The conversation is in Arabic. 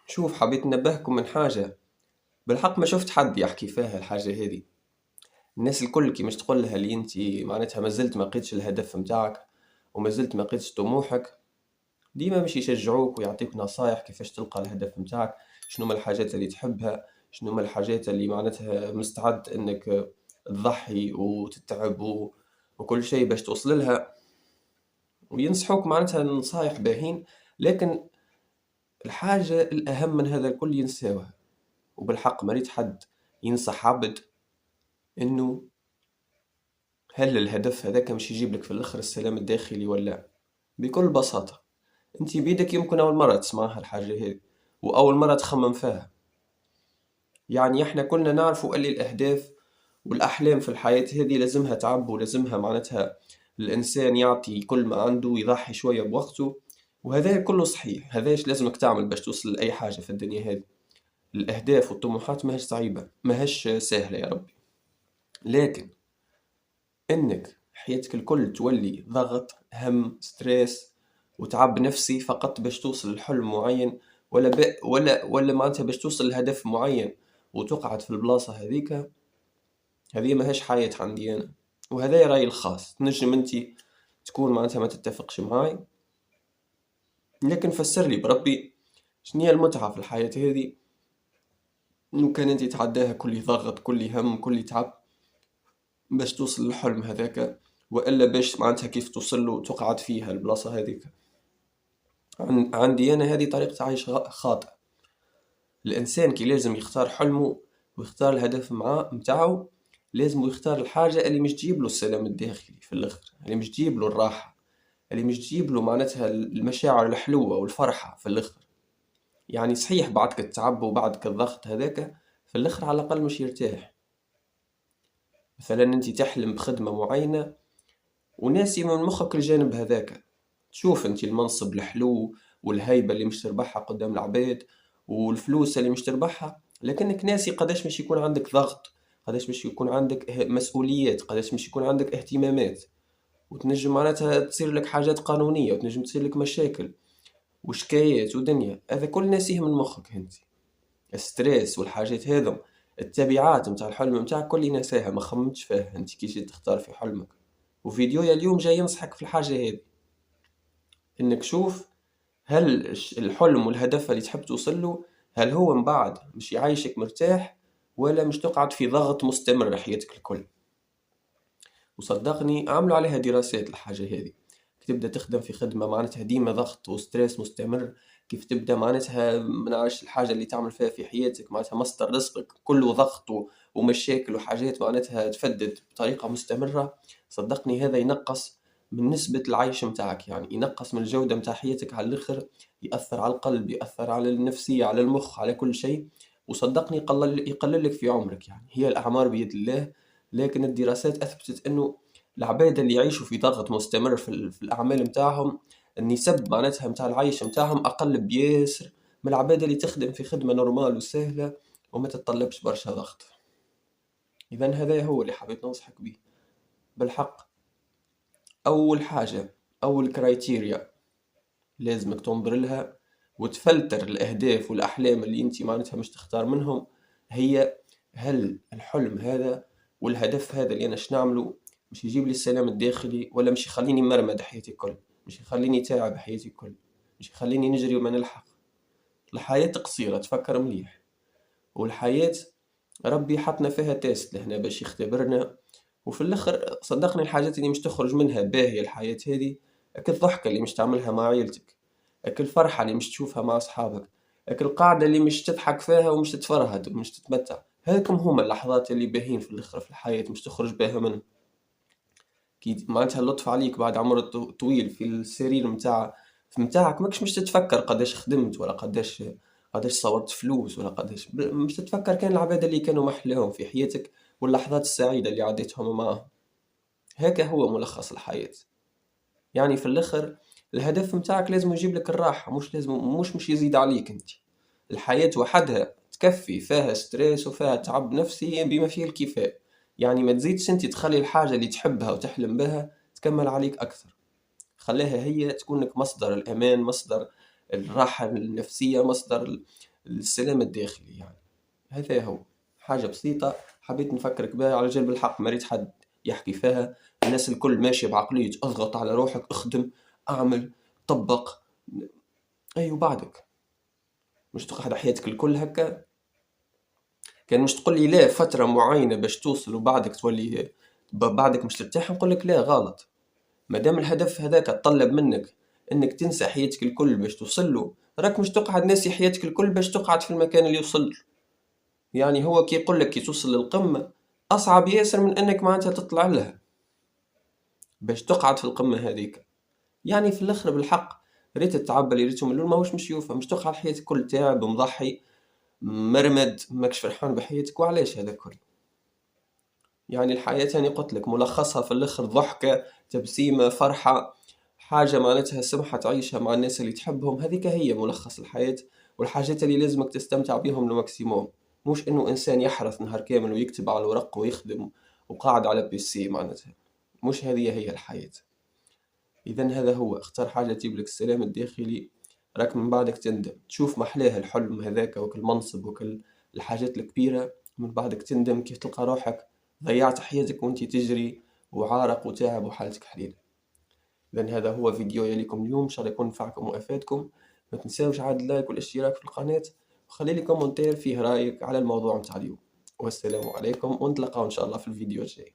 شوف، حبيت ننبهكم من حاجة. بالحق ما شفت حد يحكي فيها الحاجة هذه. الناس الكل كي مش تقول لها اللي انت معناتها ما زلت ما لقيتش الهدف متاعك وما زلت ما لقيتش طموحك، ديما مش يشجعوك ويعطيك نصايح كيفاش تلقى الهدف متاعك. شنو ما الحاجات اللي تحبها، شنو ما الحاجات اللي معناتها مستعد انك تضحي وتتعب وكل شيء باش توصل لها، وينصحوك معناتها نصايح باهين. لكن الحاجة الأهم من هذا الكل ينساوها. وبالحق مريت حد ينصح عبد انه هل الهدف هذاك مش يجيب لك في الاخر السلام الداخلي ولا؟ بكل بساطة، انت بيدك يمكن اول مرة تسمعها الحاجة هذه واول مرة تخمم فيها. يعني احنا كلنا نعرفوا اللي الاهداف والاحلام في الحياة هذه لازمها تعب، ولازمها معناتها الانسان يعطي كل ما عنده ويضحي شوية بوقته. وهذا كله صحيح، هذا ايش لازمك تعمل باش توصل لأي حاجة في الدنيا هذه. الأهداف والطموحات ماهيش صعيبة، ماهيش سهلة يا ربي. لكن انك حياتك الكل تولي ضغط هم ستريس وتعب نفسي فقط باش توصل لحلم معين، ولا معناتها باش توصل لهدف معين وتقعد في البلاصة هذيك، هذه ماهيش حياة عندي انا. وهذا رأيي الخاص، تنجم انت تكون معناتها ما تتفقش معاي، لكن فسر لي بربي شنو هي المتعة في الحياة هذه. لو كان انت تعداها كل ضغط كل هم كل تعب باش توصل للحلم هذاك، والا باش معناتها كيف توصل له تقعد فيها البلاصة هذيك. عندي انا هذه طريقة عيش خاطئة. الانسان كي لازم يختار حلمه ويختار الهدف متاعه، لازم يختار الحاجة اللي مش تجيب له السلام الداخلي في الاخر، اللي مش تجيب له الراحة، اللي مش تجيب له معناتها المشاعر الحلوة والفرحة في الاخر. يعني صحيح بعدك التعب وبعدك الضغط هذاك، في الاخر على الاقل مش يرتاح. مثلا انت تحلم بخدمة معينة وناسي من مخك الجانب هذاك. تشوف انت المنصب الحلو والهيبة اللي مش تربحها قدام العباد والفلوس اللي مش تربحها، لكنك ناسي قداش مش يكون عندك ضغط، قداش مش يكون عندك مسؤوليات، قداش مش يكون عندك اهتمامات. وتنجم معناتها تصير لك حاجات قانونية وتنجم تصير لك مشاكل وشكايات ودنيا، هذا كل ناسيه من مخك انت. الستريس والحاجات هذم، التبعات متاع الحلم متاعك كل ناساها، ما خممتش فيها انت كي جيت تختار في حلمك. وفيديويا اليوم جاي ينصحك في الحاجة هذه، انك شوف هل الحلم والهدف اللي تحب توصل له، هل هو من بعد مش يعيشك مرتاح ولا مش تقعد في ضغط مستمر حياتك الكل. وصدقني عملوا عليها دراسات الحاجة هذه. كيف تبدأ تخدم في خدمة معناتها ديما ضغط وستريس مستمر، كيف تبدأ معناتها منعرفش الحاجة اللي تعمل فيها في حياتك معناتها مصدر رزقك كله ضغط ومشاكل وحاجات معناتها تفدد بطريقة مستمرة. صدقني هذا ينقص من نسبة العيش متاعك، يعني ينقص من الجودة متاع حياتك على الآخر، يأثر على القلب، يأثر على النفسية، على المخ، على كل شيء. وصدقني يقلل لك في عمرك. يعني هي الأعمار بيد الله، لكن الدراسات أثبتت أنه العباد اللي يعيشوا في ضغط مستمر في الأعمال متاعهم، النسب معناتها متاع العيش متاعهم أقل بياسر من العباد اللي تخدم في خدمة نورمال وسهلة وما تتطلبش برشا ضغط. إذا هذا هو اللي حبيت ننصحك به. بالحق، أول حاجة، أول كرايتيريا لازمك تنظر لها وتفلتر الأهداف والأحلام اللي أنت معناتها مش تختار منهم، هي هل الحلم هذا والهدف هذا اللي أنا نعمله مش يجيب لي السلام الداخلي، ولا مش يخليني مرمد حياتي كل، مش يخليني تاعب حياتي كل، مش يخليني نجري وما نلحق. الحياة قصيرة، تفكر مليح. والحياة ربي حطنا فيها تيست لهنا باش يختبرنا. وفي الاخر صدقني الحاجات اللي مش تخرج منها باهية الحياة هذه، اكل الضحكة اللي مش تعملها مع عيلتك، اكل الفرحة اللي مش تشوفها مع اصحابك، اكل القعدة اللي مش تضحك فيها ومش تتفرهد ومش تتمتع. هاكم هما اللحظات اللي باهين في الاخر في الحياة مش تخرج باها منها. كي معناتها اللطف عليك بعد عمر طويل في السرير متاعك ماكش مش تتفكر قداش خدمت ولا قداش صورت فلوس ولا قداش مش تتفكر كان العباد اللي كانوا محلاهم في حياتك واللحظات السعيدة اللي عديتهم معهم. هكا هو ملخص الحياة. يعني في الاخر الهدف متاعك لازم يجيب لك الراحة، مش لازم مش يزيد عليك انت. الحياة وحدها تكفي، فيها ستريس وفيها تعب نفسي بما فيه الكفاية. يعني ما تزيدش انت تخلي الحاجة اللي تحبها وتحلم بها تكمل عليك أكثر. خليها هي تكون لك مصدر الأمان، مصدر الراحة النفسية، مصدر السلام الداخلي. يعني هذا هو حاجة بسيطة حبيت نفكرك بها على جلب الحق، مريت حد يحكي فيها. الناس الكل ماشية بعقلية اضغط على روحك، اخدم، اعمل، طبق. اي وبعدك مش تقعد حياتك الكل هكا؟ كان مش تقول لي لا فترة معينة باش توصل وبعدك تولي بعدك مش ترتاح، نقول لك لا غلط. ما دام الهدف هذاك تطلب منك انك تنسى حياتك الكل باش توصل له، راك مش تقعد ناسي حياتك الكل باش تقعد في المكان اللي وصل له. يعني هو كي يقول لك كي توصل للقمة اصعب ياسر من انك معناتها تطلع لها باش تقعد في القمة هذيك. يعني في الاخر بالحق ريت التعب اللي ريتهم اللول ماهوش مش يوفى، مش تقعد حياتك كل تعب مضحي مرمد ماكش فرحان بحياتك. وعلاش هذا كل؟ يعني الحياة يعني قلت لك ملخصها في الاخر ضحكة، تبسيمة، فرحة، حاجة معناتها سمحة تعيشها مع الناس اللي تحبهم. هذيك هي ملخص الحياة، والحاجات اللي لازمك تستمتع بهم لماكسيموم. مش انه انسان يحرث نهار كامل ويكتب على الورق ويخدم وقاعد على بيسي معناتها. مش هذه هي الحياة. اذا هذا هو، اختار حاجة تجيب لك السلام الداخلي، راك من بعدك تندم تشوف محلاه الحلم هذاك وكل المنصب وكل الحاجات الكبيرة. من بعدك تندم كيف تلقى روحك ضيعت حياتك وانت تجري وعارق وتعب وحالتك حليلة. إذن هذا هو فيديو لكم اليوم، إن شاء الله يكون نفعكم وأفادكم. ما تنساوش عاد اللايك والاشتراك في القناة، وخلي لي كومنتير فيه رأيك على الموضوع متاع اليوم. والسلام عليكم، ونتلقاو إن شاء الله في الفيديو الجاي.